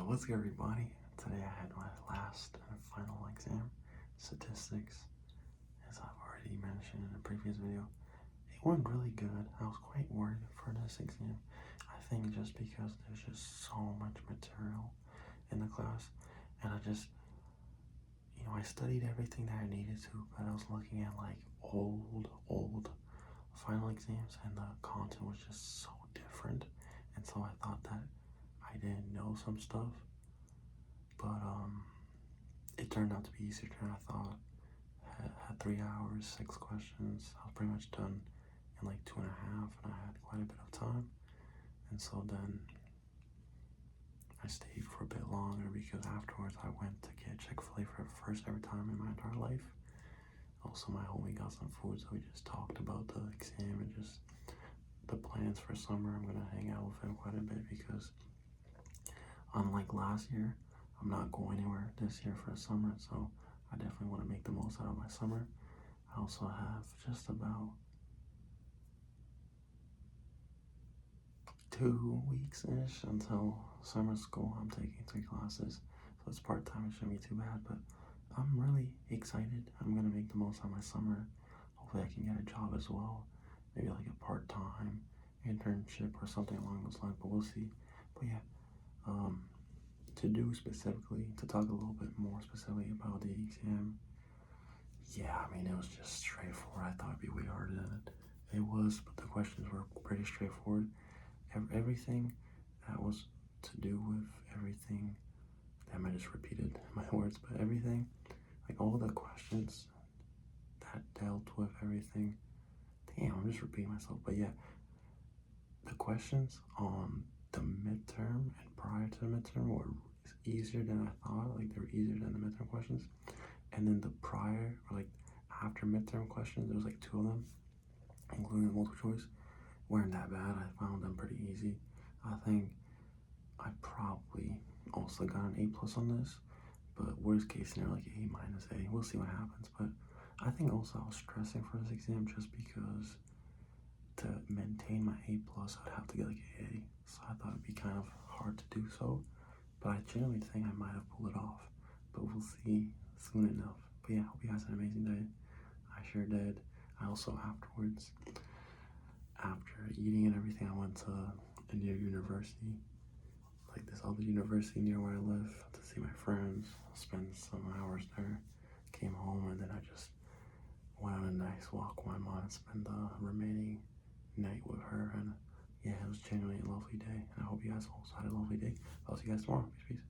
What's good, everybody? Today I had my last and final exam, statistics. As I've already mentioned in a previous video, it went really good. I was quite worried for this exam. I think just because there's just so much material in the class, and I studied everything that I needed to, but I was looking at like old final exams, and the content was just so different, and so I thought that I didn't know some stuff, but it turned out to be easier than I thought. Had 3 hours, 6 questions. I was pretty much done in like 2.5, and I had quite a bit of time. And so then I stayed for a bit longer because afterwards I went to get Chick-fil-A for the first ever time in my entire life. Also, my homie got some food, so we just talked about the exam and just the plans for summer. I'm gonna hang out with him quite a bit because unlike last year, I'm not going anywhere this year for the summer, so I definitely want to make the most out of my summer. I also have just about 2 weeks-ish until summer school. I'm taking 3 classes, so it's part-time. It shouldn't be too bad, but I'm really excited. I'm gonna make the most out of my summer. Hopefully I can get a job as well, maybe like a part-time internship or something along those lines, but we'll see. But yeah, to talk a little bit more specifically about the exam. Yeah, I mean, it was just straightforward. I thought it'd be way harder than it was, but the questions were pretty straightforward. Everything that was to do with everything, damn, I just repeated my words, but everything, like all the questions that dealt with everything, damn, I'm just repeating myself, but yeah, the questions on the midterm and prior to the midterm were easier than I thought. Like, they were easier than the midterm questions. And then the prior, or like after midterm questions, there was like 2 of them, including the multiple choice, weren't that bad. I found them pretty easy. I think I probably also got an A+ on this, but worst case scenario, like A-. We'll see what happens. But I think also I was stressing for this exam just because to maintain my A+, I'd have to get like an A. So I thought it'd be kind of hard to do so, but I genuinely think I might have pulled it off. But we'll see soon enough. But yeah, hope you guys had an amazing day. I sure did. I also afterwards, after eating and everything, I went to a near university, like this other university near where I live, to see my friends, spend some hours there, came home, and then I just went on a nice walk with my mom and spent the remaining night with her. And yeah, it was genuinely a lovely day, and I hope you guys also had a lovely day. I'll see you guys tomorrow. Peace.